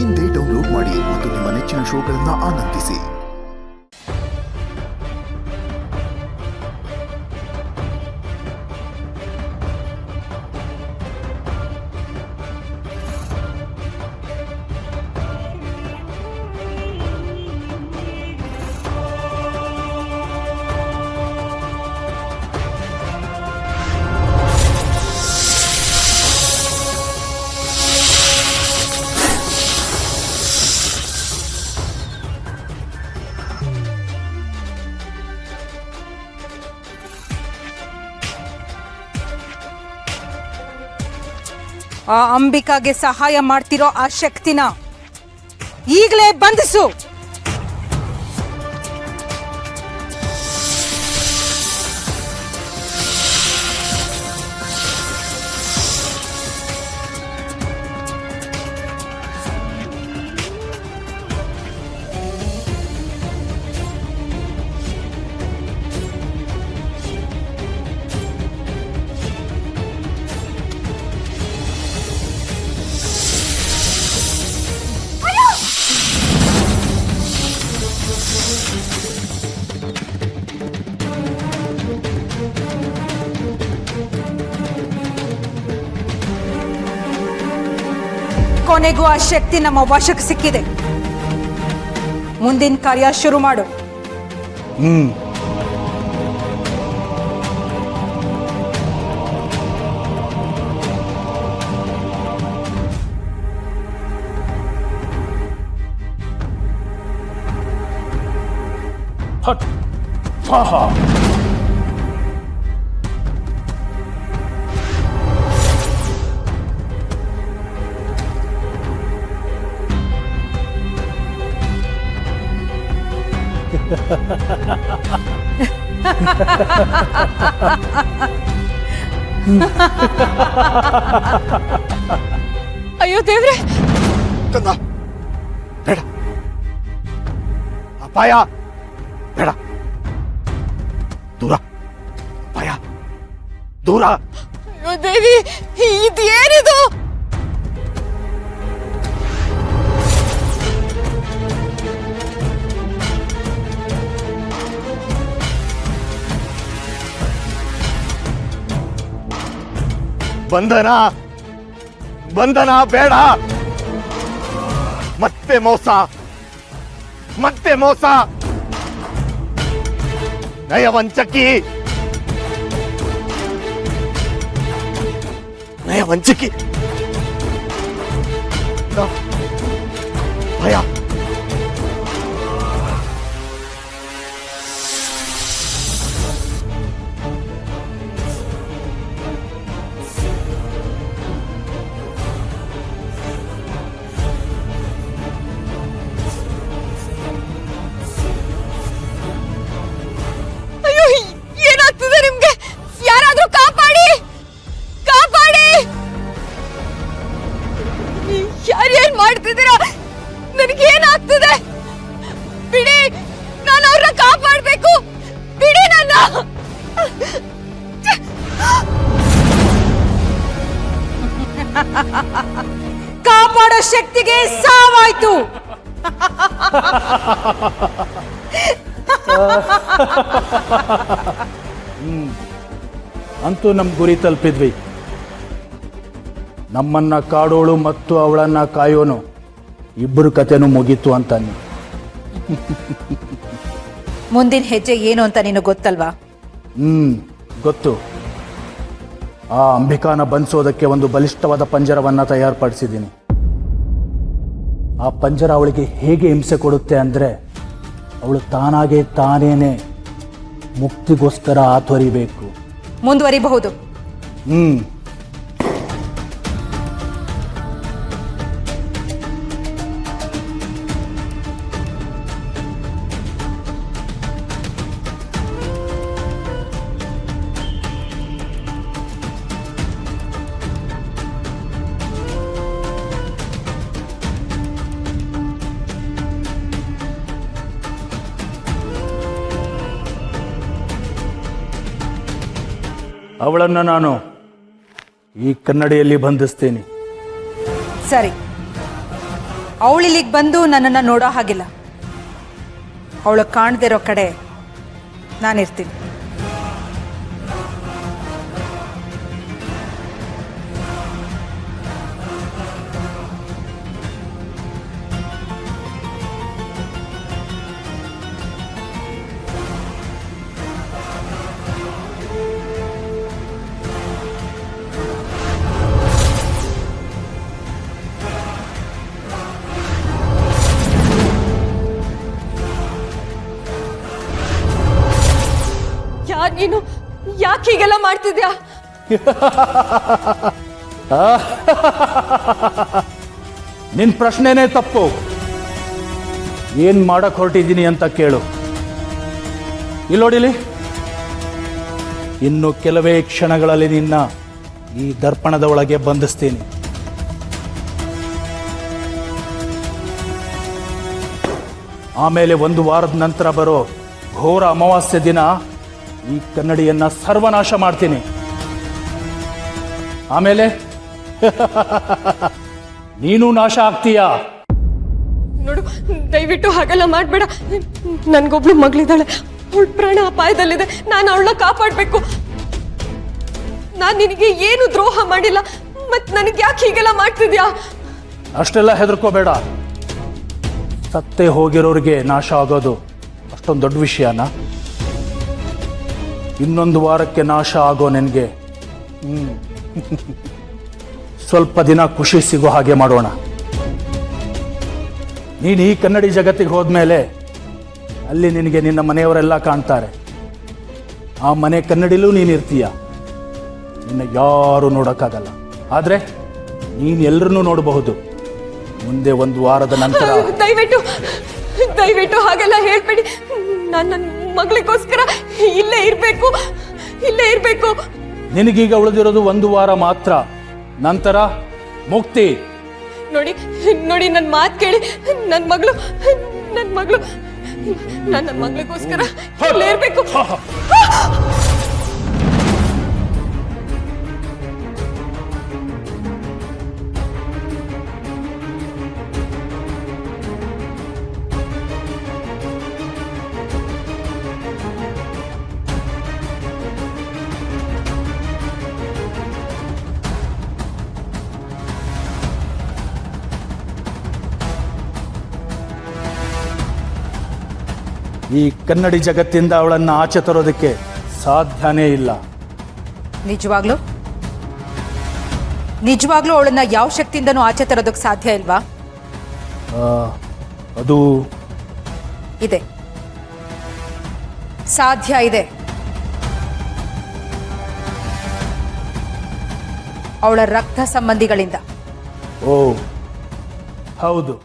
ಇಂದೇ ಡೌನ್ಲೋಡ್ ಮಾಡಿ ಮತ್ತು ನಿಮ್ಮ ನೆಚ್ಚಿನ ಶೋಗಳನ್ನು ಆನಂದಿಸಿ. ಆ ಅಂಬಿಕಾಗೆ ಸಹಾಯ ಮಾಡ್ತಿರೋ ಆ ಶಕ್ತಿನ ಈಗಲೇ ಬಂಧಿಸು. ಕೊನೆಗೂ ಆ ಶಕ್ತಿ ನಮ್ಮ ವಶಕ್ಕೆ ಸಿಕ್ಕಿದೆ. ಮುಂದಿನ ಕಾರ್ಯ ಶುರು ಮಾಡು. ಹಟ್ ಸ್ವಾಹಾ. ಅಯ್ಯೋ ದೇವ್ರೆ, ಕಂದ ಬೇಡ, ಅಪಾಯ ಬೇಡ, ದೂರ, ಅಪಾಯ ದೂರ. ಅಯ್ಯೋ ದೇವಿ, ಇದೇನಿದು? ಬಂಧನ ಬಂಧನ ಬೇಡ. ಮತ್ತೆ ಮೋಸ, ಮತ್ತೆ ಮೋಸ, ನಯವಂಚಕಿ, ನಯವಂಚಕಿ. ಭಯ ಯಾರೇನ್ ಮಾಡ್ತಿದ್ದೀರಾ? ನನಗೇನಾಗ್ತದೆ? ಬಿಡಿ, ನಾನು ಅವ್ರನ್ನ ಕಾಪಾಡ್ಬೇಕು. ಬಿಡಿ ನನ್ನ. ಕಾಪಾಡೋ ಶಕ್ತಿಗೆ ಸಾವಾಯ್ತು. ಅಂತೂ ನಮ್ಮ ಗುರಿ ತಲುಪಿದ್ವಿ. ನಮ್ಮನ್ನ ಕಾಡೋಳು ಮತ್ತು ಅವಳನ್ನ ಕಾಯೋನು ಇಬ್ಬರು ಕತೆನೂ ಮುಗೀತು ಅಂತಾನೆ. ಮುಂದಿನ ಹೆಜ್ಜೆ ಏನು ಅಂತ ನಿನಗೆ ಗೊತ್ತಲ್ವಾ? ಗೊತ್ತು. ಆ ಅಂಬಿಕಾನ ಬಂಧಿಸೋದಕ್ಕೆ ಒಂದು ಬಲಿಷ್ಠವಾದ ಪಂಜರವನ್ನ ತಯಾರುಪಡಿಸಿದ್ದೀನಿ. ಆ ಪಂಜರ ಅವಳಿಗೆ ಹೇಗೆ ಹಿಂಸೆ ಕೊಡುತ್ತೆ ಅಂದರೆ, ಅವಳು ತಾನೇನೆ ಮುಕ್ತಿಗೋಸ್ಕರ ಆತೊರಿಬೇಕು. ಮುಂದುವರಿಬಹುದು. ಅವಳನ್ನು ನಾನು ಈ ಕನ್ನಡಿಯಲ್ಲಿ ಬಂಧಿಸ್ತೀನಿ. ಸರಿ, ಅವಳಿಲ್ಲಿಗೆ ಬಂದು ನನ್ನನ್ನು ನೋಡೋ ಹಾಗಿಲ್ಲ. ಅವಳು ಕಾಣದಿರೋ ಕಡೆ ನಾನಿರ್ತೀನಿ. ನೀನು ಯಾಕೆ ಹೀಗೆಲ್ಲ ಮಾಡ್ತಿದ್ಯಾ? ನಿನ್ ಪ್ರಶ್ನೆನೇ ತಪ್ಪು. ಏನ್ ಮಾಡಕ್ ಹೊರಟಿದ್ದೀನಿ ಅಂತ ಕೇಳು. ಇಲ್ಲೋಡಿಲಿ, ಇನ್ನು ಕೆಲವೇ ಕ್ಷಣಗಳಲ್ಲಿ ನಿನ್ನ ಈ ದರ್ಪಣದ ಒಳಗೆ ಬಂಧಿಸ್ತೀನಿ. ಆಮೇಲೆ 1 ವಾರದ ನಂತರ ಬರೋ ಘೋರ ಅಮಾವಾಸ್ಯೆ ದಿನ ಈ ಕನ್ನಡಿಯನ್ನ ಸರ್ವನಾಶ ಮಾಡ್ತೀನಿ. ಆಮೇಲೆ ನೀನು ನಾಶ ಆಗ್ತೀಯಾ? ನೋಡು, ದಯವಿಟ್ಟು ಹಾಗೆಲ್ಲ ಮಾಡಬೇಡ. ನನ್ಗೊಬ್ಳು ಮಗಳಿದ್ದಾಳೆ, ಅವಳ ಪ್ರಾಣ ಅಪಾಯದಲ್ಲಿದೆ. ನಾನು ಅವಳನ್ನ ಕಾಪಾಡಬೇಕು. ನಾನು ನಿನಗೆ ಏನು ದ್ರೋಹ ಮಾಡಿಲ್ಲ, ಮತ್ ನನಗೆ ಯಾಕೆ ಹೀಗೆಲ್ಲ ಮಾಡ್ತಿದ್ಯಾ? ಅಷ್ಟೆಲ್ಲ ಹೆದರ್ಕೋಬೇಡ. ಸತ್ತೇ ಹೋಗಿರೋರಿಗೆ ನಾಶ ಆಗೋದು ಅಷ್ಟೊಂದು ದೊಡ್ಡ ವಿಷಯನಾ? ಇನ್ನೊಂದು ವಾರಕ್ಕೆ ನಾಶ ಆಗೋ ನಿನಗೆ ಸ್ವಲ್ಪ ದಿನ ಖುಷಿ ಸಿಗೋ ಹಾಗೆ ಮಾಡೋಣ. ನೀನು ಈ ಕನ್ನಡಿ ಜಗತ್ತಿಗೆ ಹೋದ್ಮೇಲೆ ಅಲ್ಲಿ ನಿನಗೆ ನಿನ್ನ ಮನೆಯವರೆಲ್ಲ ಕಾಣ್ತಾರೆ. ಆ ಮನೆ ಕನ್ನಡಿಲೂ ನೀನು ಇರ್ತೀಯ. ನಿನ್ನ ಯಾರೂ ನೋಡೋಕ್ಕಾಗಲ್ಲ. ಆದರೆ ನೀನು ಎಲ್ಲರನ್ನೂ ನೋಡಬಹುದು. ಮುಂದೆ 1 ವಾರದ ನಂತರ ದಯವಿಟ್ಟು ಹಾಗೆಲ್ಲ ಹೇಳ್ಬೇಡಿ. ನಾನು ನನ್ನ ಮಗಳಿಗೋಸ್ಕರ ಇಲ್ಲೇ ಇರ್ಬೇಕು. ನಿನಗೀಗ ಉಳಿದಿರೋದು 1 ವಾರ ಮಾತ್ರ. ನಂತರ ಮುಕ್ತಿ. ನೋಡಿ, ನನ್ನ ಮಾತು ಕೇಳಿ. ನನ್ನ ಮಗಳು ನನ್ನ ಮಗಳಿಗೋಸ್ಕರ ಇಲ್ಲೇ ಇರ್ಬೇಕು. ಈ ಕನ್ನಡಿ ಜಗತ್ತಿಂದ ಅವಳನ್ನು ಆಚೆ ತರೋದಕ್ಕೆ ಸಾಧ್ಯನೇ ಇಲ್ಲ. ನಿಜವಾಗ್ಲೂ ಅವಳನ್ನ ಯಾವ ಶಕ್ತಿಯಿಂದನೂ ಆಚೆ ತರೋದಕ್ಕೆ ಸಾಧ್ಯ ಇಲ್ವಾ? ಅದು ಇದೆ, ಸಾಧ್ಯ ಇದೆ. ಅವಳ ರಕ್ತ ಸಂಬಂಧಿಗಳಿಂದ. ಓ ಹೌದು,